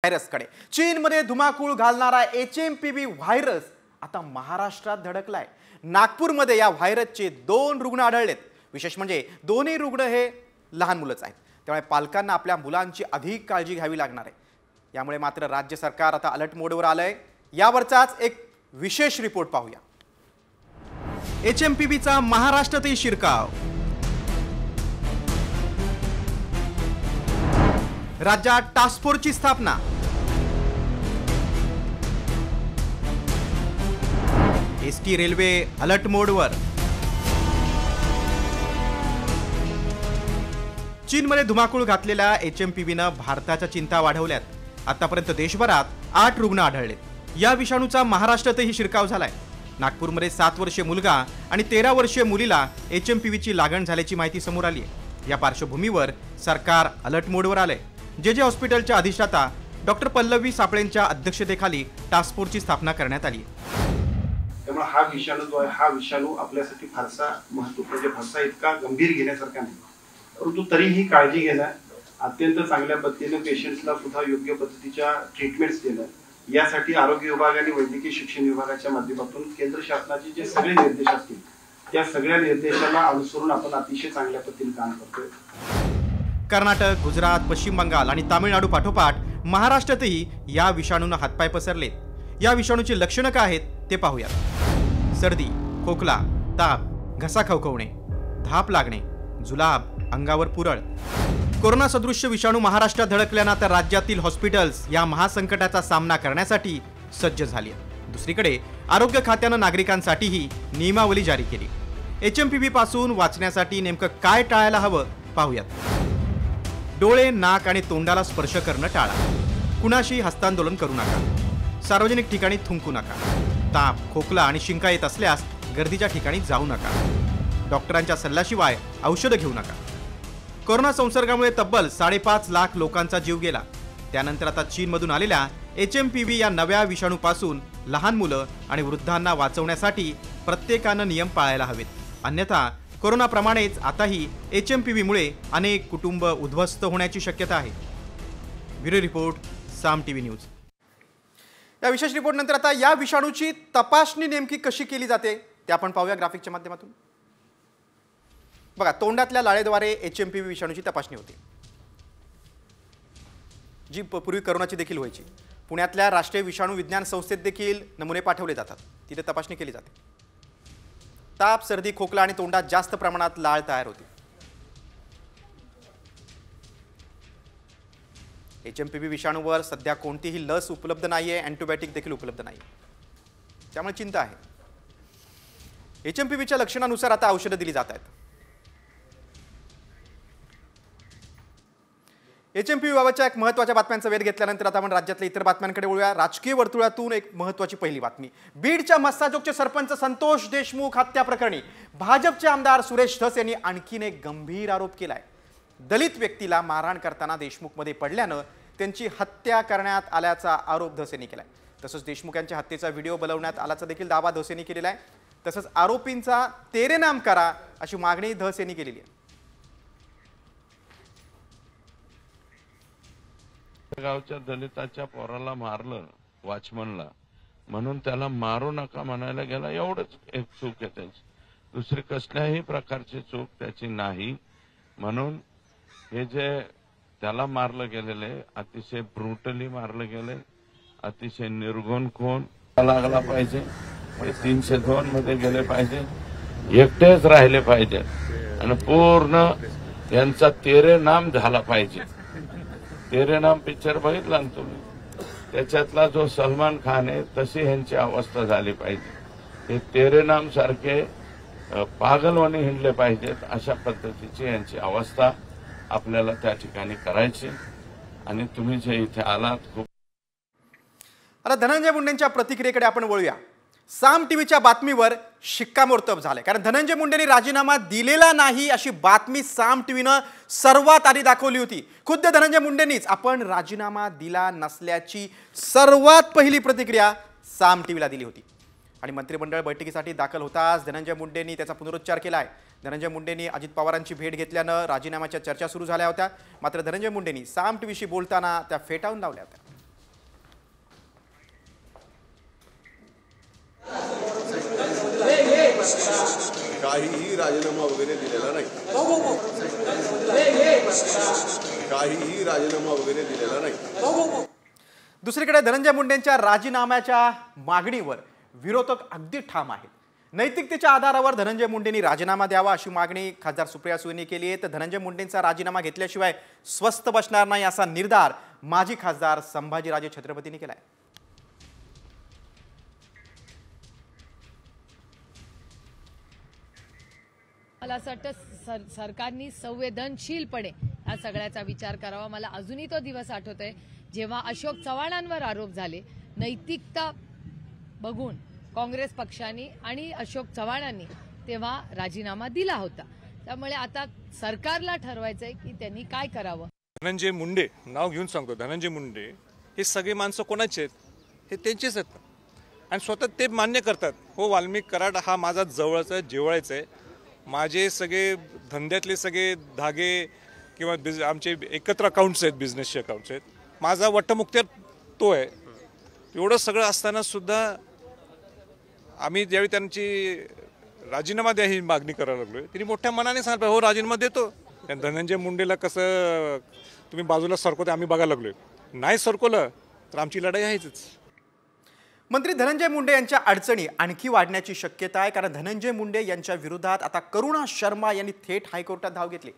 व्हायरसकडे चीनमध्ये धुमाकूळ घालणारा HMPV व्हायरस आता महाराष्ट्रात धडकलाय। नागपूरमध्ये या व्हायरसचे 2 रुग्ण आढळलेत। विशेष म्हणजे दोन्ही रुग्ण हे लहान मुलंच आहेत, त्यामुळे पालकांना आपल्या मुलांची अधिक काळजी घ्यावी लागणार आहे। यामुळे मात्र राज्य सरकार आता अलर्ट मोडवर आलंय। यावरचाच एक विशेष रिपोर्ट पाहूया। HMPVचा महाराष्ट्रातही शिरकाव, राज्यात टास्क फोर्सची स्थापना, एसटी रेल्वे अलर्ट मोडवर, चीनमध्ये धुमाकूळ घातलेल्या HMPVनं भारताच्या चिंता वाढवल्यात। आतापर्यंत देशभरात 8 रुग्ण आढळलेत। या विषाणूचा महाराष्ट्रातही शिरकाव झालाय। नागपूरमध्ये 7 वर्षीय मुलगा आणि 13 वर्षीय मुलीला HMPVची लागण झाल्याची माहिती समोर आली आहे। या पार्श्वभूमीवर सरकार अलर्ट मोडवर आलंय। जे हॉस्पिटलच्या अधिष्ठाता डॉक्टर पल्लवी सापळेंच्या अध्यक्षतेखाली टास्क फोर्सची स्थापना करण्यात आली आहे। त्यामुळे हा विषाणू जो आहे, हा विषाणू आपल्यासाठी फारसा म्हणजे फारसा इतका गंभीर घेण्यासारखा नाही, परंतु तरीही काळजी घेणं, अत्यंत चांगल्या पद्धतीने पेशंट्सला सुद्धा योग्य पद्धतीच्या ट्रीटमेंट्स देणं, यासाठी आरोग्य विभाग आणि वैद्यकीय शिक्षण विभागाच्या माध्यमातून केंद्र शासनाचे जे सगळे निर्देश असतील त्या सगळ्या निर्देशांना अनुसरून आपण अतिशय चांगल्या पद्धतीने काम करतोय। कर्नाटक, गुजरात, पश्चिम बंगाल आणि तामिळनाडू पाठोपाठ महाराष्ट्रातही या विषाणूने हातपाय पसरलेत। या विषाणूची लक्षणं काय आहेत ते पाहूयात। सर्दी, खोकला, ताप, घसा खवखवणे, धाप लागणे, जुलाब, अंगावर पुरळ। कोरोना सदृश्य विषाणू महाराष्ट्रात धडकल्यानं आता राज्यातील हॉस्पिटल्स या महासंकटाचा सामना करण्यासाठी सज्ज झाली आहेत। दुसरीकडे आरोग्य खात्यानं नागरिकांसाठीही नियमावली जारी केली। HMPV पासून वाचण्यासाठी नेमकं काय टाळायला हवं पाहूयात। डोळे, नाक आणि तोंडाला स्पर्श करणं टाळा। कुणाशी हस्तांदोलन करू नका। सार्वजनिक ठिकाणी थुंकू नका। ताप, खोकला आणि शिंका येत असल्यास गर्दीच्या ठिकाणी जाऊ नका। डॉक्टरांच्या सल्ल्याशिवाय औषधं घेऊ नका। कोरोना संसर्गामुळे तब्बल 5.5 लाख लोकांचा जीव गेला। त्यानंतर आता चीनमधून आलेल्या HMPV या नव्या विषाणूपासून लहान मुलं आणि वृद्धांना वाचवण्यासाठी प्रत्येकानं नियम पाळायला हवेत, अन्यथा कोरोनाप्रमाणेच आताही HMPV मुळे अनेक कुटुंब उद्ध्वस्त होण्याची शक्यता आहे। ब्युरो रिपोर्ट, साम TV न्यूज। या विशेष रिपोर्ट नंतर आता या विषाणूची तपासणी नेमकी कशी केली जाते ते आपण पाहूया ग्राफिकच्या माध्यमातून। बघा, तोंडातल्या लाळेद्वारे HMPV विषाणूची तपासणी होते, जी पूर्वी कोरोनाची देखील व्हायची। पुण्यातल्या राष्ट्रीय विषाणू विज्ञान संस्थेत देखील नमुने पाठवले जातात, तिथे तपासणी केली जाते। ताप, सर्दी, खोकला आणि तोंडात जास्त प्रमाणात लाळ तयार होते। HMPV विषाणूवर सध्या कोणतीही लस उपलब्ध नाहीये, अँटीबायोटिक देखील उपलब्ध नाही, त्यामुळे चिंता आहे। HMPVच्या लक्षणानुसार आता औषधं दिली जात आहेत। HMPV बाबतच्या एक महत्त्वाच्या बातम्यांचा वेध घेतल्यानंतर आता आपण राज्यातल्या इतर बातम्यांकडे वळूया। राजकीय वर्तुळातून एक महत्त्वाची पहिली बातमी। बीडच्या मस्साजोगचे सरपंच संतोष देशमुख हत्या प्रकरणी भाजपचे आमदार सुरेश धस यांनी आणखीन एक गंभीर आरोप केलाय। दलित व्यक्तीला मारहाण करताना देशमुखमध्ये पडल्यानं त्यांची हत्या करण्यात आल्याचा आरोप धस यांनी केलाय। तसंच देशमुख यांच्या हत्येचा व्हिडिओ बनवण्यात आल्याचा देखील दावा धस यांनी केलेला आहे। तसंच आरोपींचा तेरे नाम करा अशी मागणी धस यांनी केलेली आहे। गावच्या दलिताच्या पोराला मारलं, वॉचमनला, म्हणून त्याला मारू नका म्हणायला गेला, एवढंच एक चूक आहे त्याची। दुसरी कसल्याही प्रकारची चूक त्याची नाही। म्हणून हे जे त्याला मारलं गेलेले, अतिशय ब्रुटली मारलं गेले, अतिशय निर्गुण खून लागला पाहिजे। 302 मध्ये गेले पाहिजे, एकटेच राहिले पाहिजे आणि पूर्ण यांचा तेरे नाम झाला पाहिजे। तेरे नाम पिक्चर बघितला ना तुम्ही, त्याच्यातला जो सलमान खान आहे तशी ह्यांची अवस्था झाली पाहिजे। हे तेरे नाम सारखे पागलवाणी हिंडले पाहिजेत, अशा पद्धतीची यांची अवस्था आपल्याला त्या ठिकाणी करायची। आणि तुम्ही जे इथे आलात खूप। आता धनंजय मुंडेंच्या प्रतिक्रियेकडे आपण वळूया। साम टीव्हीच्या बातमीवर शिक्कामोर्तब झाले, कारण धनंजय मुंडेंनी राजीनामा दिलेला नाही अशी बातमी साम टीव्हीनं सर्वात आधी दाखवली होती। खुद्द धनंजय मुंडेंनीच आपण राजीनामा दिला नसल्याची सर्वात पहिली प्रतिक्रिया साम टीव्हीला दिली होती। आणि मंत्रिमंडळ बैठकीसाठी दाखल होताच धनंजय मुंडेंनी त्याचा पुनरुच्चार केलाय। धनंजय मुंडेंनी अजित पवारांची भेट घेतल्यानं राजीनाम्याच्या चर्चा सुरू झाल्या होत्या, मात्र धनंजय मुंडेंनी साम टीव्हीशी बोलताना त्या फेटाळून लावल्या होत्या। काहीही राजीनामा वगैरे दिलेला नाही. काहीही राजीनामा वगैरे दिलेला नाही. दुसरीकडे धनंजय मुंडेंच्या राजीनाम्याच्या मागणीवर विरोधक अगदी ठाम आहेत. नैतिकतेच्या आधारावर धनंजय मुंडेंनी राजीनामा द्यावा अशी मागणी खासदार सुप्रिया सुळेंनी केली आहे. तर धनंजय मुंडेंचा राजीनामा घेतल्याशिवाय स्वस्थ बसणार नाही असा निर्धार माजी खासदार संभाजीराजे छत्रपतींनी केलाय. मला असं वाटतं सरकारने संवेदनशीलपणे या सगळ्याचा विचार करावा. मला अजूनही तो दिवस आठवतोय जेव्हा अशोक चव्हाणांवर आरोप झाले. नैतिकता बघून काँग्रेस पक्षाने आणि अशोक चव्हाणांनी तेव्हा राजीनामा दिला होता. त्यामुळे आता सरकारला ठरवायचंय की त्यांनी काय करावं. धनंजय मुंडे नाव घेऊन सांगतो, धनंजय मुंडे हे सगळे माणसं कोणाचे आहेत? हे त्यांचेच आहेत आणि स्वतः ते मान्य करतात. हो, वाल्मिक कराड हा माझा जवळचा जिव्हाळ्याचा आहे. माझे सगळे धंद्यातले सगळे धागे किंवा आमचे एकत्र अकाउंट्स आहेत, बिझनेसचे अकाउंट्स आहेत. माझा वटमुक्त्यार तो आहे. एवढं सगळं असताना सुद्धा आम्ही ज्यावेळी त्यांची राजीनामा द्या ही मागणी करायला लागलोय, त्यांनी मोठ्या मनाने सांगितलं हो राजीनामा देतो. धनंजय मुंडेला कसं तुम्ही बाजूला सरकवते आम्ही बघायला लागलोय. नाही सरकवलं तर आमची लढाई आहेच. मंत्री धनंजय मुंडे यांच्या अडचणी आणखी वाढण्याची शक्यता आहे. कारण धनंजय मुंडे यांच्या विरोधात आता करुणा शर्मा यांनी थेट हायकोर्टात धाव घेतली.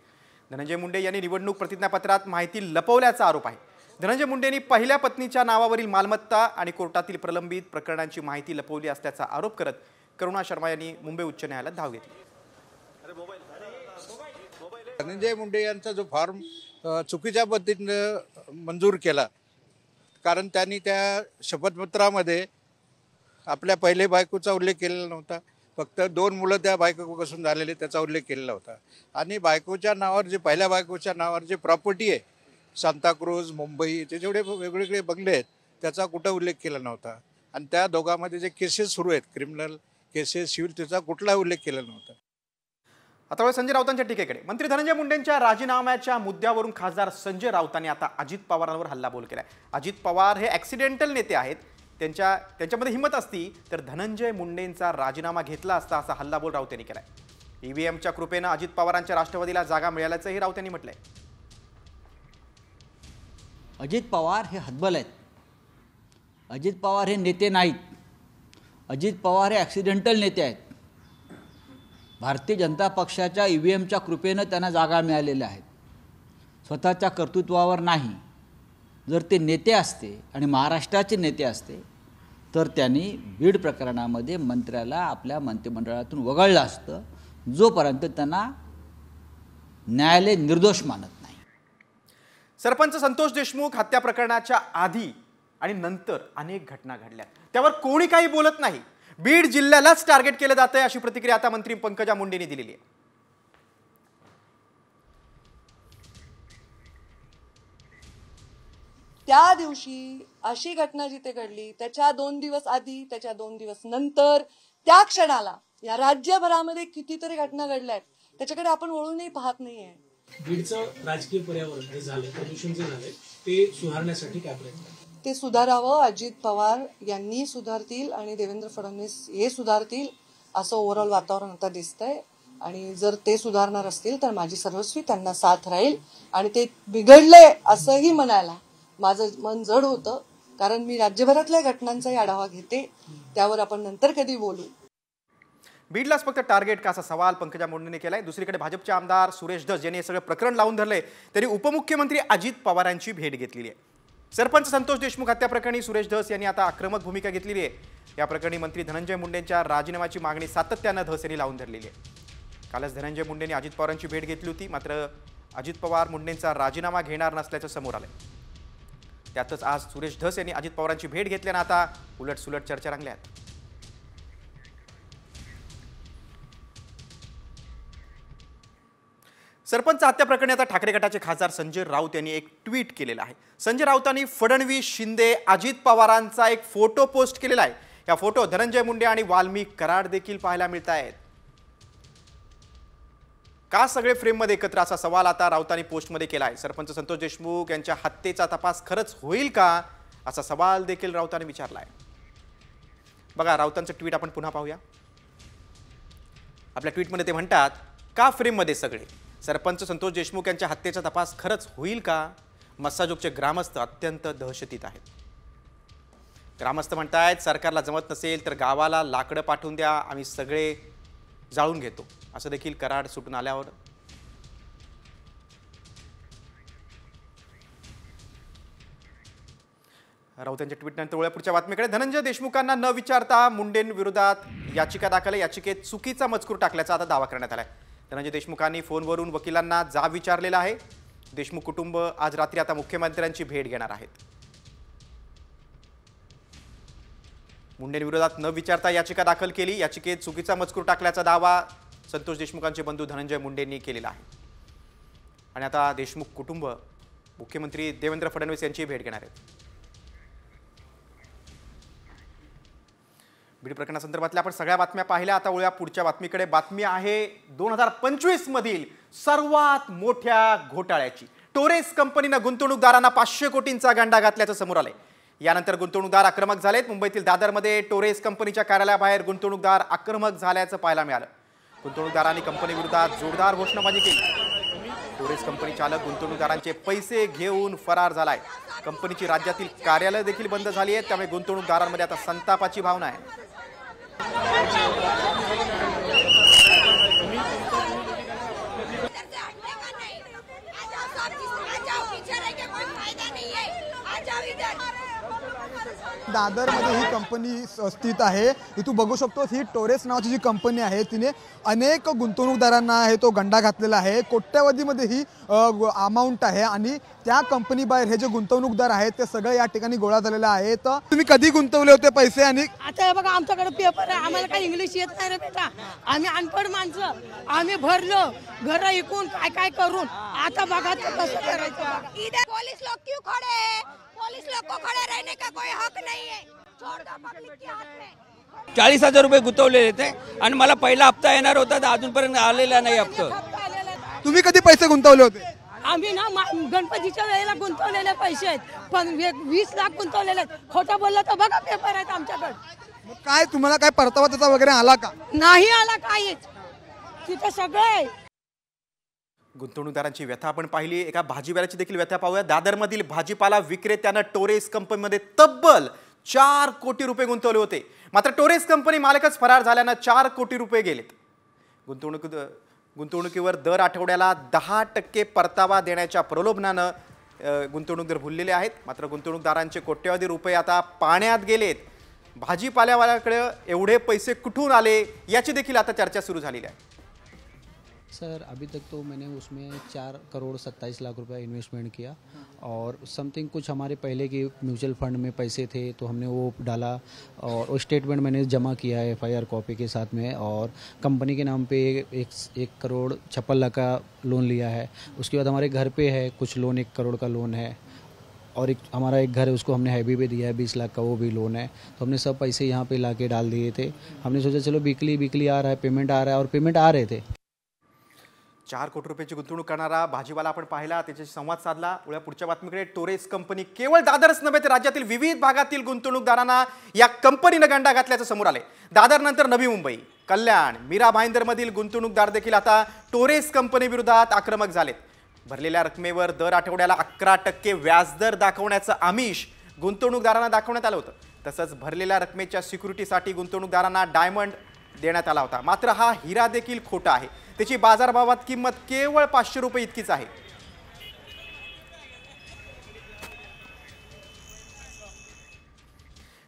धनंजय मुंडे यांनी निवडणूक प्रतिज्ञापत्रात माहिती लपवल्याचा आरोप आहे. धनंजय मुंडेंनी पहिल्या पत्नीच्या नावावरील मालमत्ता आणि कोर्टातील प्रलंबित प्रकरणांची माहिती लपवली असल्याचा आरोप करत करुणा शर्मा यांनी मुंबई उच्च न्यायालयात धाव घेतली. धनंजय मुंडे यांचा जो फॉर्म चुकीच्या पद्धतीने मंजूर केला, कारण त्यांनी त्या शपथपत्रामध्ये आपल्या पहिल्या बायकोचा उल्लेख केलेला नव्हता. फक्त 2 मुलं त्या बायकोपासून झालेले त्याचा उल्लेख केलेला होता. आणि बायकोच्या नावावर जे पहिल्या बायकोच्या नावावर जे प्रॉपर्टी आहे सांताक्रूज मुंबई ते जेवढे वेगवेगळे बंगले आहेत त्याचा कुठं उल्लेख केला नव्हता. आणि त्या दोघांमध्ये जे केसेस सुरू आहेत क्रिमिनल केसेस सिव्हिल त्याचा कुठला उल्लेख केला नव्हता. आता वेळ संजय राऊतांच्या टीकेकडे. मंत्री धनंजय मुंडेंच्या राजीनाम्याच्या मुद्द्यावरून खासदार संजय राऊतांनी आता अजित पवारांवर हल्लाबोल केलाय. अजित पवार हे ॲक्सिडेंटल नेते आहेत. त्यांच्यामध्ये हिंमत असती तर धनंजय मुंडेंचा राजीनामा घेतला असता असा हल्लाबोल राऊत यांनी केलाय. ईव्हीएमच्या कृपेनं अजित पवारांच्या राष्ट्रवादीला जागा मिळाल्याचंही राऊत यांनी म्हटलंय. अजित पवार हे हतबल आहेत. अजित पवार हे नेते नाहीत. अजित पवार हे ॲक्सिडेंटल नेते आहेत. भारतीय जनता पक्षाच्या ईव्हीएमच्या कृपेनं त्यांना जागा मिळालेल्या आहेत, स्वतःच्या कर्तृत्वावर नाही. जर ते नेते असते आणि महाराष्ट्राचे नेते असते तर त्यांनी बीड प्रकरणामध्ये मंत्र्याला आपल्या मंत्रिमंडळातून वगळलं असतं, जोपर्यंत त्यांना न्यायालय निर्दोष मानत नाही. सरपंच संतोष देशमुख हत्या प्रकरणाच्या आधी आणि नंतर अनेक घटना घडल्या, त्यावर कोणी काही बोलत नाही. बीड जिल्ह्यालाच टार्गेट केलं जात आहे अशी प्रतिक्रिया आता मंत्री पंकजा मुंडेंनी दिलेली आहे. त्या दिवशी अशी घटना जिथे घडली त्याच्या 2 दिवस आधी, त्याच्या 2 दिवस नंतर, त्या क्षणाला या राज्यभरामध्ये कितीतरी घटना घडल्या आहेत, त्याच्याकडे आपण वळूनही पाहत नाहीये. बीडचं राजकीय पर्यावरण जे झालं, प्रदूषण जे झालंय ते सुधारण्यासाठी काय प्रयत्न? ते सुधारावं. अजित पवार यांनी सुधारतील आणि देवेंद्र फडणवीस हे सुधारतील असं ओव्हरऑल वातावरण आता दिसतंय. आणि जर ते सुधारणार असतील तर माझी सर्वस्वी त्यांना साथ राहील. आणि ते बिघडले असंही म्हणायला माझं मन जड होतं, कारण मी राज्यभरातल्या घटनांचाही आढावा घेते. त्यावर आपण नंतर कधी बोलू. बीडलाच फक्त टार्गेट का असा सवाल पंकजा मुंडेंनी केलाय. दुसरीकडे भाजपचे आमदार सुरेश धस यांनी हे सगळं प्रकरण लावून धरले, त्यांनी उपमुख्यमंत्री अजित पवारांची भेट घेतलेली आहे. सरपंच संतोष देशमुख हत्या प्रकरणी सुरेश धस यांनी आता आक्रमक भूमिका घेतलेली आहे. या प्रकरणी मंत्री धनंजय मुंडेंच्या राजीनाम्याची मागणी सातत्यानं धस यांनी लावून धरलेली आहे. कालच धनंजय मुंडेंनी अजित पवारांची भेट घेतली होती, मात्र अजित पवार मुंडेंचा राजीनामा घेणार नसल्याचं समोर आलंय. त्यातच आज सुरेश धस यांनी अजित पवारांची भेट घेतल्यानं आता उलटसुलट चर्चा रंगल्या आहेत. सरपंच हत्या प्रकरणी आता ठाकरे गटाचे खासदार संजय राऊत यांनी एक ट्विट केलेलं आहे. संजय राऊतांनी फडणवीस, शिंदे, अजित पवारांचा एक फोटो पोस्ट केलेला आहे. या फोटो धनंजय मुंडे आणि वाल्मिक कराड देखील पाहायला मिळत आहेत. का सगळे फ्रेममध्ये एकत्र असा सवाल आता राऊतांनी पोस्टमध्ये केला आहे. सरपंच संतोष देशमुख यांच्या हत्येचा तपास खरंच होईल का असा सवाल देखील राऊतांनी विचारला आहे. बघा राऊतांचं ट्विट आपण पुन्हा पाहूया. आपल्या ट्विटमध्ये ते म्हणतात, का फ्रेममध्ये सगळे? सरपंच संतोष देशमुख यांच्या हत्येचा तपास खरंच होईल का? मस्साजोगचे ग्रामस्थ अत्यंत दहशतीत आहेत. ग्रामस्थ म्हणतायत, सरकारला जमत नसेल तर गावाला लाकडं पाठवून द्या, आम्ही सगळे जाळून घेतो, असं देखील कराड सुटून आल्यावर राऊत यांच्या ट्विटनंतर वळूया पुढच्या बातमीकडे. धनंजय देशमुखांना न विचारता मुंडेंविरोधात याचिका दाखल. याचिकेत चुकीचा मजकूर टाकल्याचा आता दावा करण्यात आलाय. धनंजय देशमुखांनी फोनवरून वकिलांना जाब विचारलेला आहे. देशमुख कुटुंब आज रात्री आता मुख्यमंत्र्यांची भेट घेणार आहेत. मुंडेंविरोधात न विचारता याचिका दाखल केली. याचिकेत चुकीचा मजकूर टाकल्याचा दावा संतोष देशमुखांचे बंधू धनंजय मुंडेंनी केलेला आहे. आणि आता देशमुख कुटुंब मुख्यमंत्री देवेंद्र फडणवीस यांची भेट घेणार आहेत. बीड प्रकरणासंदर्भातल्या आपण सगळ्या बातम्या पाहिल्या. आता वळूया पुढच्या बातमीकडे. बातमी आहे 2025 मधील सर्वात मोठ्या घोटाळ्याची. टोरेस कंपनीनं गुंतवणूकदारांना 500 कोटींचा गंडा घातल्याचं समोर आलंय. यानंतर गुंतवणूकदार आक्रमक झालेत. मुंबईतील दादरमध्ये टोरेस कंपनीच्या कार्यालयाबाहेर गुंतवणूकदार आक्रमक झाल्याचं पाहायला मिळालं. गुंतवणूकदारांनी कंपनीविरोधात जोरदार घोषणाबाजी केली. टोरेस कंपनी चालक गुंतवणूकदारांचे पैसे घेऊन फरार झालाय. कंपनीची राज्यातील कार्यालय देखील बंद झाली आहेत. त्यामुळे गुंतवणूकदारांमध्ये आता संतापाची भावना आहे. दादरमध्ये ही कंपनी स्थित आहे. इथून बघू शकतो ही टोरेस नावाची जी कंपनी आहे तिने अनेक गुंतवणूकदारांना आहे तो गंडा घातलेला आहे. कोट्यवधीमध्ये ही अमाऊंट आहे आणि त्या कंपनी बाहेर हे जे गुंतवणूकदार आहेत ते सगळे या ठिकाणी गोळा झालेले आहेत. तुम्ही कधी गुंतवले होते पैसे? आणि आता हे बघा आमच्याकडे पेपर आहे, आम्हाला काही इंग्लिश येत नाही रे बेटा. आम्ही अनपढ माणसं, आम्ही भरलो घर ऐकून काय काय करून. आता बघा कसं करायचं. पोलीस लोग क्यों खड़े हैं? पुलिस लोग को खड़े रहने का कोई हक नहीं है. छोड़ दो पब्लिक के हाथ में. 40,000 रुपये गुंतवलेले ते आणि मला पहिला हप्ता येणार होता तर अजूनपर्यंत आलेला नाही हप्ता. तुम्ही कधी पैसे गुंतवले होते? आम्ही ना गणपतीच्या वेळेला गुंतवलेले पैसे आहेत, पण 20 लाख गुंतवलेले आहेत. खोटं बोललं तर बघा पेपर आहेत आमच्याकडे. काय तुम्हाला काय परतावा त्याचा वगैरे आला का? नाही आला काहीच. तिथं सगळे गुंतवणूकदारांची व्यथा आपण पाहिली. एका भाजीपाल्याची देखील व्यथा पाहूया. दादरमधील भाजीपाला विक्रेत्यानं टोरेस कंपनीमध्ये तब्बल 4 कोटी रुपये गुंतवले होते. मात्र टोरेस कंपनी मालकच फरार झाल्यानं 4 कोटी रुपये गेलेत. गुंतवणुकीवर दर आठवड्याला 10% परतावा देण्याच्या प्रलोभनानं गुंतवणूकदार भुललेले आहेत. मात्र गुंतवणूकदारांचे कोट्यवधी रुपये आता पाण्यात गेलेत. भाजीपाल्यावाल्याकडे एवढे पैसे कुठून आले याची देखील आता चर्चा सुरू झालेली आहे. सर अभी तक तो मैंने उसमें 4 करोड़ 27 लाख रुपया इन्वेस्टमेंट किया और समथिंग कुछ हमारे पहले के म्यूचुअल फंड में पैसे थे तो हमने वो डाला और स्टेटमेंट मैंने जमा किया है FIR कॉपी के साथ में. और कंपनी के नाम पे 1 करोड़ 56 लाख का लोन लिया है. उसके बाद हमारे घर पे है कुछ लोन, 1 करोड़ का लोन है. और हमारा एक घर है उसको हमने हैवी पे दिया है 20 लाख का, वो भी लोन है. तो हमने सब पैसे यहाँ पे ला के डाल दिए थे. हमने सोचा चलो वीकली आ रहा है, पेमेंट आ रहा है और पेमेंट आ रहे थे. 4 कोटी रुपयाची गुंतवणूक करणारा भाजीवाला आपण पाहिला, त्याच्याशी संवाद साधला. पुढच्या बातमीकडे. टोरेस कंपनी केवळ दादरच नव्हे तर राज्यातील विविध भागातील गुंतवणूकदारांना या कंपनीनं गंडा घातल्याचं समोर आले. दादर नंतर नवी मुंबई, कल्याण, मीरा भाईंदरमधील गुंतवणूकदार देखील आता टोरेस कंपनी विरोधात आक्रमक झालेत. भरलेल्या रकमेवर दर आठवड्याला 11% व्याजदर दाखवण्याचं आमिष गुंतवणूकदारांना दाखवण्यात आलं होतं. तसंच भरलेल्या रकमेच्या सिक्युरिटीसाठी गुंतवणूकदारांना डायमंड देण्यात आला होता. मात्र हा हिरा देखील खोटा आहे. त्याची बाजारभावात किंमत केवळ 500 रुपये इतकीच आहे.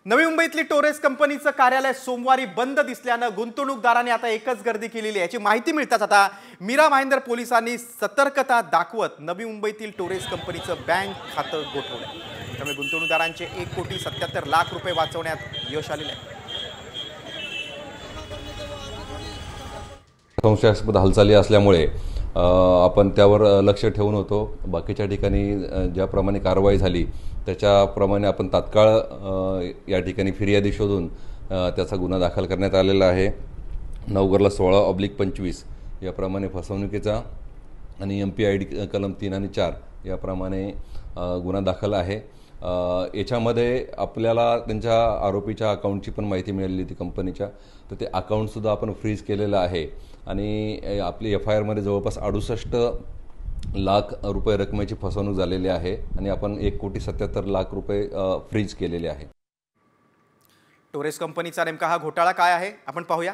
नवी मुंबईतली टोरेस कंपनीचं कार्यालय सोमवारी बंद दिसल्यानं गुंतवणूकदारांनी आता एकच गर्दी केलेली आहे. याची माहिती मिळताच आता मीरा भाईंदर पोलिसांनी सतर्कता दाखवत नवी मुंबईतील टोरेस कंपनीचं बँक खातं गोठवलं. त्यामुळे गुंतवणूकदारांचे 1,77 लाख रुपये वाचवण्यात यश आलेलं आहे. संशयास्पद हालचाली असल्यामुळे आपण त्यावर लक्ष ठेवून होतो. बाकीच्या ठिकाणी ज्याप्रमाणे कारवाई झाली त्याच्याप्रमाणे आपण तात्काळ या ठिकाणी फिर्यादी शोधून त्याचा गुन्हा दाखल करण्यात आलेला आहे. 9 16/25 याप्रमाणे फसवणुकीचा आणि MPID कलम 3 आणि 4 याप्रमाणे गुन्हा दाखल आहे. याच्यामध्ये आपल्याला त्यांच्या आरोपीच्या अकाउंटची पण माहिती मिळालेली होती कंपनीच्या, तर ते अकाउंटसुद्धा आपण फ्रीज केलेलं आहे आणि आपली FIRमध्ये जवळपास 68 लाख रुपये रकमेची फसवणूक झालेली आहे आणि आपण 1,77,00,000 रुपये फ्रीज केलेले आहे. टोरेस कंपनीचा नेमका हा घोटाळा काय आहे आपण पाहूया.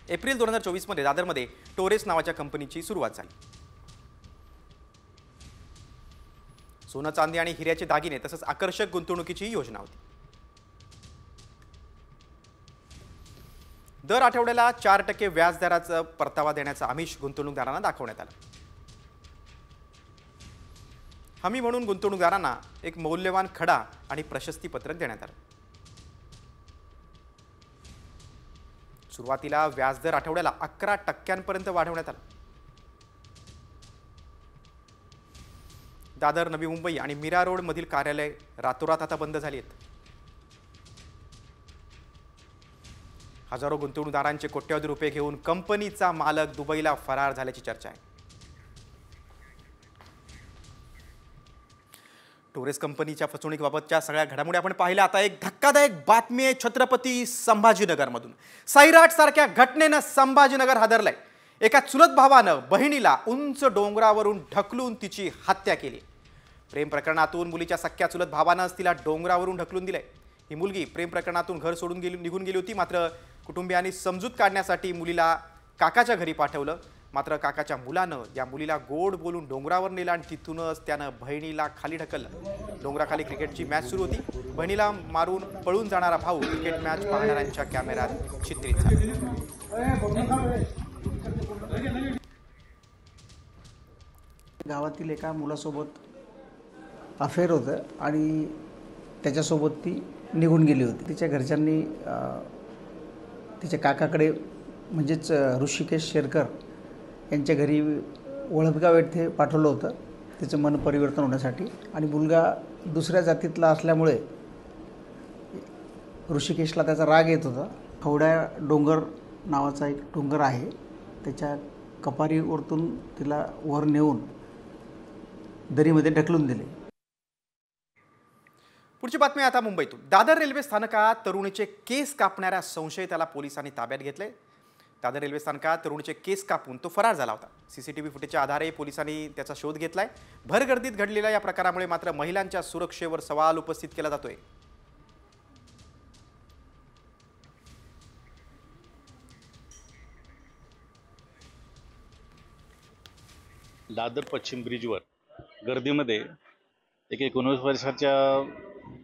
एप्रिल 2024 मध्ये दादरमध्ये टोरेस नावाच्या कंपनीची सुरुवात झाली. सोनं चांदी आणि हिऱ्याचे दागिने तसंच आकर्षक गुंतवणुकीची योजना होती. दर आठवड्याला 4% व्याजदराचा परतावा देण्याचा आमिष गुंतवणूकदारांना दाखवण्यात आला. हमी म्हणून गुंतवणूकदारांना एक मौल्यवान खडा आणि प्रशस्ती पत्रक देण्यात आलं. सुरुवातीला व्याजदर आठवड्याला 11% वाढवण्यात आला. दादर, नवी मुंबई आणि मीरा रोड मधील कार्यालय रातोरात आता बंद झाली आहेत. हजारो गुंतवणूकदारांचे कोट्यवधी रुपये घेऊन कंपनीचा मालक दुबईला फरार झाल्याची चर्चा आहे. टोरेस कंपनीच्या फसवणुकीबाबतच्या सगळ्या घडामोडी आपण पाहिल्या. आता एक धक्कादायक बातमी आहे छत्रपती संभाजीनगरमधून. सैराट सारख्या घटनेनं संभाजीनगर हादरलंय. एका चुलत भावानं बहिणीला उंच डोंगरावरून ढकलून तिची हत्या केली. प्रेम प्रकरणातून मुलीच्या सख्या चुलत भावानंच तिला डोंगरावरून ढकलून दिलंय. ही मुलगी प्रेम प्रकरणातून घर सोडून निघून गेली होती. मात्र कुटुंबियांनी समजूत काढण्यासाठी मुलीला काकाच्या घरी पाठवलं. मात्र काकाच्या मुलानं या मुलीला गोड बोलून डोंगरावर नेलं आणि तिथूनच त्यानं बहिणीला खाली ढकललं. डोंगराखाली क्रिकेटची मॅच सुरू होती. बहिणीला मारून पळून जाणारा भाऊ क्रिकेट मॅच पाहणाऱ्यांच्या कॅमेऱ्यात चित्रित झाला. गावातील एका मुलासोबत अफेअर होतं आणि त्याच्यासोबत ती निघून गेली होती. तिच्या घरच्यांनी तिच्या काकाकडे म्हणजेच ऋषिकेश शेरकर यांच्या घरी वळदगाव येथे पाठवलं होतं तिचं मन परिवर्तन होण्यासाठी. आणि मुलगा दुसऱ्या जातीतला असल्यामुळे ऋषिकेशला त्याचा राग येत होता. खवड्या डोंगर नावाचा एक डोंगर आहे, त्याच्या कपारीवरतून तिला वर नेऊन दरीमध्ये ढकलून दिले. पुढची बातमी आता मुंबईतून. दादर रेल्वे स्थानकात तरुणीचे केस कापणाऱ्या संशयिताला पोलिसांनी ताब्यात घेतले. दादर रेल्वे स्थानकात तरुणीचे केस कापून तो फरार झाला होता. CCTV फुटेजच्या आधारे पोलिसांनी त्याचा शोध घेतलाय. भरगर्दीत घडलेल्या या प्रकारामुळे मात्र महिलांच्या सुरक्षेवर सवाल उपस्थित केला जातोय. दादर पश्चिम ब्रिजवर गर्दीमध्ये एक 19 वर्षाच्या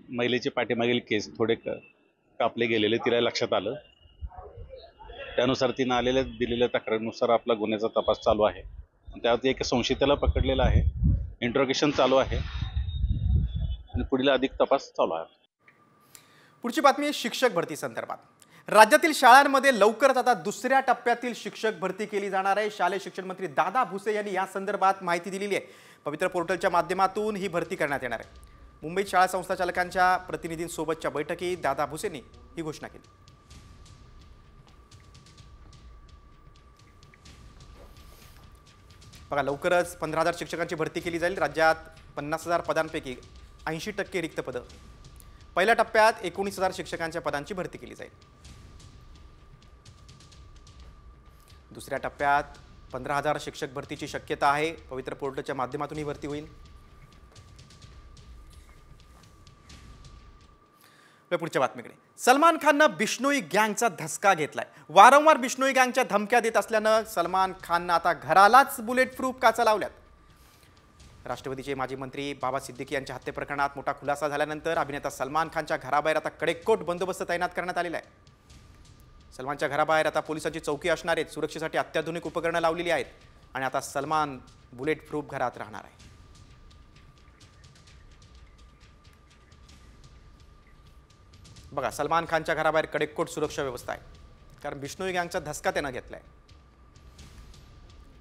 महिलेचे पाठीमागील केस थोडे कापले गेलेले तिला लक्षात आलं. त्यानुसार तिनं दिलेल्या तक्रारीनुसार आपला गुन्ह्याचा तपास चालू आहे. त्यात एक संशयिताला पकडलेला आहे. इंट्रोगेशन चालू आहे आणि पुढील अधिक तपास चालू आहे. पुढची बातमी शिक्षक भरती संदर्भात. राज्यातील शाळांमध्ये लवकरच आता दुसऱ्या टप्प्यातील शिक्षक भरती केली जाणार आहे. शालेय शिक्षण मंत्री दादा भुसे यांनी या संदर्भात माहिती दिलेली आहे. पवित्र पोर्टलच्या माध्यमातून ही भरती करण्यात येणार आहे. मुंबईत शाळा संस्था चालकांच्या प्रतिनिधींसोबतच्या बैठकीत दादा भुसेंनी ही घोषणा केली. बघा, लवकरच 15,000 शिक्षकांची भरती केली जाईल. राज्यात 50,000 पदांपैकी 80% रिक्त पदं. पहिल्या टप्प्यात 19,000 शिक्षकांच्या पदांची भरती केली जाईल. दुसऱ्या टप्प्यात 15,000 शिक्षक भरतीची शक्यता आहे. पवित्र पोर्टलच्या माध्यमातून ही भरती होईल. पुढच्या बातमीकडे. सलमान खाननं बिश्नोई गँगचा धसका घेतलाय. वारंवार बिश्नोई गँगच्या धमक्या देत असल्यानं सलमान खाननं आता घरालाच बुलेट प्रूफ काचा लावल्यात. राष्ट्रवादीचे माजी मंत्री बाबा सिद्दीकी यांच्या हत्ये प्रकरणात मोठा खुलासा झाल्यानंतर अभिनेता सलमान खानच्या घराबाहेर आता कडेकोट बंदोबस्त तैनात करण्यात आलेला आहे. सलमानच्या घराबाहेर आता पोलिसांची चौकी असणार आहेत. सुरक्षेसाठी अत्याधुनिक उपकरणं लावलेली आहेत आणि आता सलमान बुलेट प्रूफ घरात राहणार आहे. बघा, सलमान खानच्या घराबाहेर कडेकोट सुरक्षा व्यवस्था आहे, कारण बिश्नोई गँगचा धसका त्यानं घेतलाय.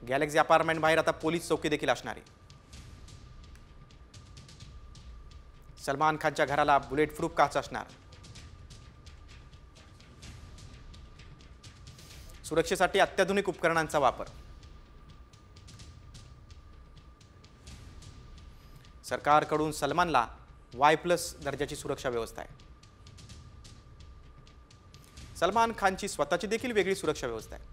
गॅलेक्सी अपार्टमेंट बाहेर आता पोलीस चौकी देखील असणार आहे. सलमान खानच्या घराला बुलेट प्रूफ काच असणार. सुरक्षेसाठी अत्याधुनिक उपकरणांचा वापर. सरकारकडून सलमानला Y+ दर्जाची सुरक्षा व्यवस्था आहे. सलमान खानची स्वतःची देखील वेगळी सुरक्षा व्यवस्था आहे.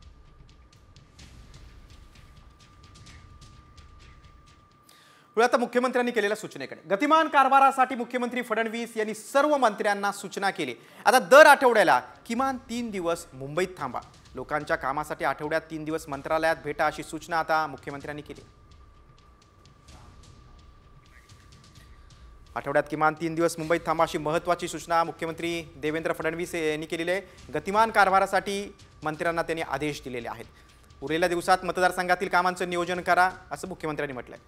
आता मुख्यमंत्र्यांनी केलेल्या सूचनेकडे. गतिमान कारभारासाठी मुख्यमंत्री फडणवीस यांनी सर्व मंत्र्यांना सूचना केली. आता दर आठवड्याला किमान 3 दिवस मुंबईत थांबा. लोकांच्या कामासाठी आठवड्यात 3 दिवस मंत्रालयात भेटा अशी सूचना आता मुख्यमंत्र्यांनी केली. आठवड्यात किमान 3 दिवस मुंबईत थांबा अशी महत्त्वाची सूचना मुख्यमंत्री देवेंद्र फडणवीस यांनी केलेली आहे. गतिमान कारभारासाठी मंत्र्यांना त्यांनी आदेश दिलेले आहेत. उरलेल्या दिवसात मतदारसंघातील कामांचं नियोजन करा असं मुख्यमंत्र्यांनी म्हटलंय.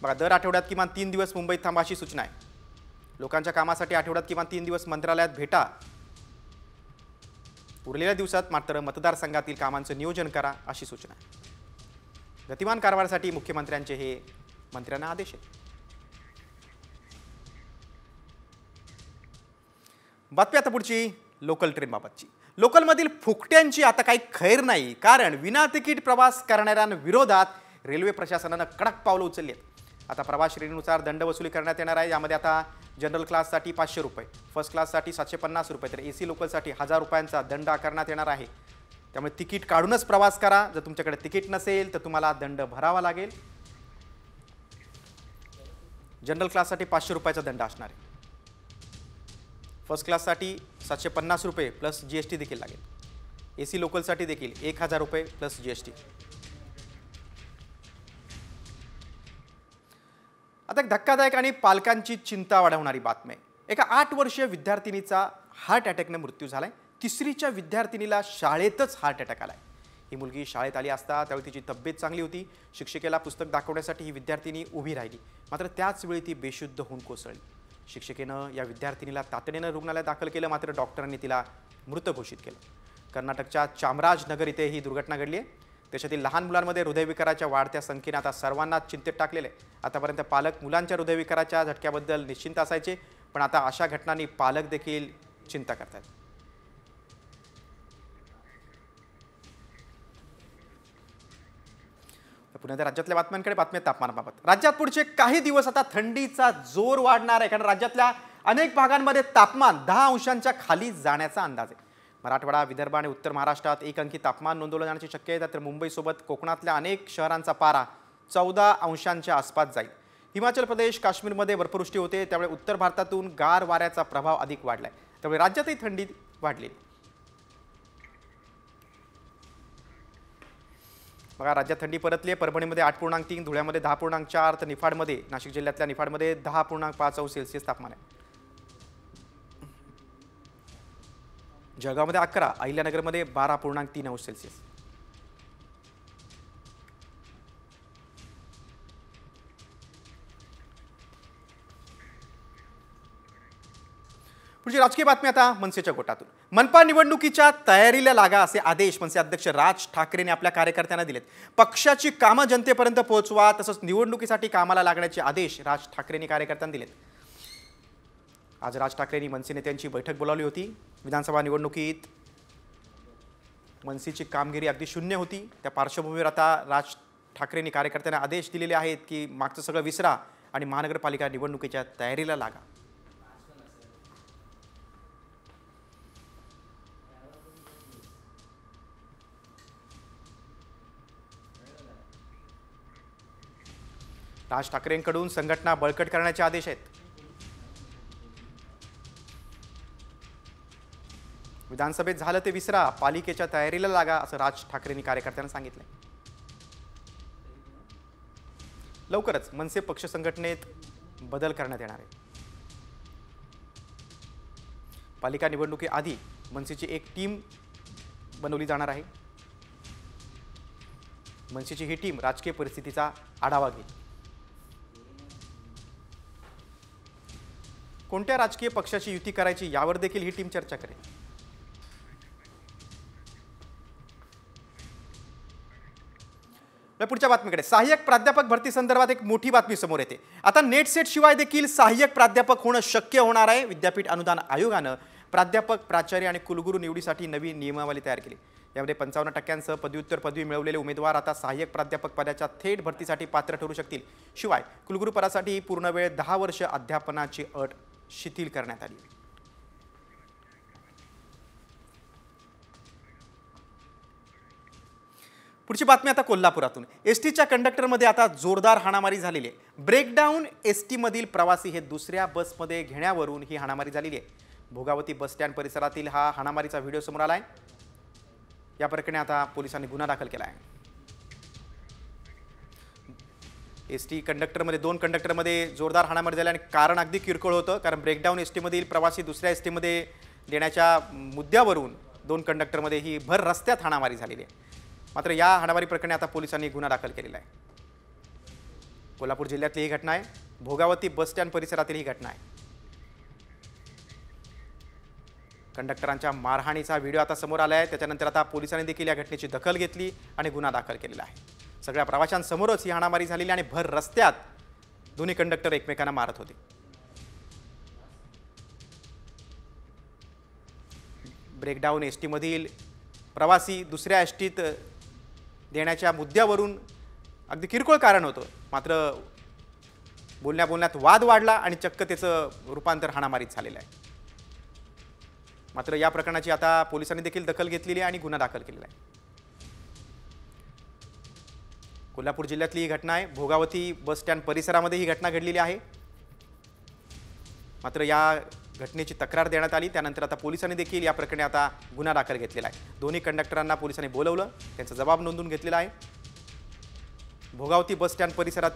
बघा, दर आठवड्यात किमान 3 दिवस मुंबईत थांबा अशी सूचना आहे. लोकांच्या कामासाठी आठवड्यात किमान 3 दिवस मंत्रालयात भेटा. उरलेल्या दिवसात मात्र मतदारसंघातील कामांचं नियोजन करा अशी सूचना आहे. गतिमान कारभारासाठी मुख्यमंत्र्यांचे हे मंत्र्यांना आदेश आहेत. बातमी आता पुढची लोकल ट्रेनबाबतची. लोकलमधील फुकट्यांची आता काही खैर नाही, कारण विना तिकीट प्रवास करणाऱ्यांविरोधात रेल्वे प्रशासनानं कडक पावलं उचलली आहेत. आता प्रवास श्रेणीनुसार दंड वसुली करण्यात येणार आहे. यामध्ये आता जनरल क्लाससाठी 500 रुपये, फर्स्ट क्लाससाठी 750 रुपये, तर AC लोकलसाठी 1000 रुपयांचा दंड आकारण्यात येणार आहे. त्यामुळे तिकीट काढूनच प्रवास करा. जर तुमच्याकडे तिकीट नसेल तर तुम्हाला दंड भरावा लागेल. जनरल क्लाससाठी 500 रुपयाचा दंड असणार आहे. फर्स्ट क्लाससाठी 750 रुपये प्लस GST देखील लागेल. AC लोकलसाठी देखील 1000 रुपये प्लस GST. आता एक धक्कादायक आणि पालकांची चिंता वाढवणारी बातमी आहे. एका 8 वर्षीय विद्यार्थिनीचा हार्ट अटॅकने मृत्यू झालाय. 3रीच्या विद्यार्थिनीला शाळेतच हार्ट अटॅक आलाय. ही मुलगी शाळेत आली असता त्यावेळी तिची तब्येत चांगली होती. शिक्षिकेला पुस्तक दाखवण्यासाठी ही विद्यार्थिनी उभी राहिली, मात्र त्याच वेळी ती बेशुद्ध होऊन कोसळली. शिक्षिकेनं या विद्यार्थिनीला तातडीनं रुग्णालयात दाखल केलं, मात्र डॉक्टरांनी तिला मृत घोषित केलं. कर्नाटकच्या चामराजनगर इथे ही दुर्घटना घडली आहे. देशातील लहान मुलांमध्ये हृदयविकाराच्या वाढत्या संख्येने आता सर्वांनाच चिंतेत टाकलेले आहे. आतापर्यंत पालक मुलांच्या हृदयविकाराच्या झटक्याबद्दल निश्चिंत असायचे, पण आता अशा घटनांनी पालक देखील चिंता करतात. पुन्हा राज्यातल्या बातम्यांकडे. बातम्या तापमानाबाबत. राज्यात पुढचे काही दिवस आता थंडीचा जोर वाढणार आहे, कारण राज्यातल्या अनेक भागांमध्ये तापमान 10 अंशांच्या खाली जाण्याचा अंदाज आहे. मराठवाडा, विदर्भ आणि उत्तर महाराष्ट्रात 1 अंकी तापमान नोंदवलं जाण्याची शक्यता आहे. तर मुंबईसोबत कोकणातल्या अनेक शहरांचा पारा 14 अंशांच्या आसपास जाईल. हिमाचल प्रदेश, काश्मीरमध्ये बर्फवृष्टी होते, त्यामुळे उत्तर भारतातून गार वाऱ्याचा प्रभाव अधिक वाढलाय. त्यामुळे राज्यातही थंडी वाढली. बघा, राज्यात थंडी परतली आहे. परभणीमध्ये 8.3, धुळ्यामध्ये 10.4, तर निफाडमध्ये, नाशिक जिल्ह्यातल्या निफाडमध्ये 10.5 अंश सेल्सिअस तापमान आहे. जळगावमध्ये 11, अहिल्यानगरमध्ये 12.3 अंश सेल्सिअस. पुढची राजकीय बातमी आता मनसेच्या गोटातून. मनपा निवडणुकीच्या तयारीला लागा असे आदेश मनसे अध्यक्ष राज ठाकरेंनी आपल्या कार्यकर्त्यांना दिलेत. पक्षाची कामं जनतेपर्यंत पोहोचवा, तसंच निवडणुकीसाठी कामाला लागण्याचे आदेश राज ठाकरेंनी कार्यकर्त्यांना दिलेत. आज राज ठाकरेंनी मनसे नेत्यांची बैठक बोलावली होती. विधानसभा निवडणुकीत मनसेची कामगिरी अगदी शून्य होती. त्या पार्श्वभूमीवर आता राज ठाकरेंनी कार्यकर्त्यांना आदेश दिलेले आहेत की मागचं सगळं विसरा आणि महानगरपालिका निवडणुकीच्या तयारीला लागा. राज ठाकरेंकडून संघटना बळकट करण्याचे आदेश आहेत. विधानसभेत झालं ते विसरा, पालिकेच्या तयारीला लागा असं राज ठाकरेंनी कार्यकर्त्यांना सांगितलंय. लवकरच मनसे पक्ष संघटनेत बदल करण्यात येणार आहे. पालिका निवडणुकीआधी मनसेची एक टीम बनवली जाणार आहे. मनसेची ही टीम राजकीय परिस्थितीचा आढावा घेईल. कोणत्या राजकीय पक्षाची युती करायची यावर देखील ही टीम चर्चा करेल. पुढच्या बातमीकडे. सहाय्यक प्राध्यापक भरती संदर्भात एक मोठी बातमी समोर येते. आता नेट सेट शिवाय देखील सहाय्यक प्राध्यापक होणं शक्य होणार आहे. विद्यापीठ अनुदान आयोगानं प्राध्यापक, प्राचार्य आणि कुलगुरू निवडीसाठी नवी नियमावली तयार केली. यामध्ये 55% पदव्युत्तर पदवी मिळवलेले उमेदवार आता सहाय्यक प्राध्यापक पदाच्या थेट भरतीसाठी पात्र ठरू शकतील. शिवाय कुलगुरू पदासाठी पूर्ण वेळ 10 वर्ष अध्यापनाची अट शिथिल करण्यात आली. पुढची बातमी आता कोल्हापुरातून. एसटीच्या कंडक्टरमध्ये आता जोरदार हाणामारी झालेली आहे. ब्रेकडाऊन एसटीमधील प्रवासी हे दुसऱ्या बसमध्ये घेण्यावरून ही हाणामारी झालेली आहे. भोगावती बस स्टँड परिसरातील हा हाणामारीचा व्हिडिओ समोर आलाय. या प्रकरणी आता पोलिसांनी गुन्हा दाखल केला आहे. एसटी कंडक्टरमध्ये 2 कंडक्टरमध्ये जोरदार हाणामारी झाली आणि कारण अगदी किरकोळ होतं. कारण ब्रेकडाऊन एसटीमधील प्रवासी दुसऱ्या एसटीमध्ये देण्याच्या मुद्द्यावरून 2 कंडक्टरमध्ये ही भर रस्त्यात हाणामारी झालेली आहे. मात्र या हाणामारी प्रकरणी आता पोलिसांनी गुन्हा दाखल केलेला आहे. कोल्हापूर जिल्ह्यातली ही घटना आहे. भोगावती बस स्टँड परिसरातील ही घटना आहे. कंडक्टरांच्या मारहाणीचा व्हिडिओ आता समोर आला आहे. त्याच्यानंतर आता पोलिसांनी देखील या घटनेची दखल घेतली आणि गुन्हा दाखल केलेला आहे. सगळ्या प्रवाशांसमोरच ही हाणामारी झालेली आणि भर रस्त्यात दोन्ही कंडक्टर एकमेकांना मारत होते. ब्रेकडाऊन एसटीमधील प्रवासी दुसऱ्या एसटीत देण्याच्या मुद्द्यावरून अगदी किरकोळ कारण होतं. मात्र बोलण्यात वाद वाढला आणि चक्क त्याचं रूपांतर हाणामारीत झालेलं आहे. मात्र या प्रकरणाची आता पोलिसांनी देखील दखल घेतलेली आहे आणि गुन्हा दाखल केलेला आहे. कोल्हापूर जिल्ह्यातली ही घटना आहे. भोगावती बस स्टँड परिसरामध्ये ही घटना घडलेली आहे. मात्र या घटनेची तक्रार देण्यात आली. त्यानंतर आता पोलिसांनी देखील या प्रकरणी आता गुन्हा दाखल घेतलेला आहे. दोन्ही कंडक्टरांना पोलिसांनी बोलवलं, त्यांचा जबाब नोंदवून घेतलेला आहे. भोगावती बस स्टँड परिसरात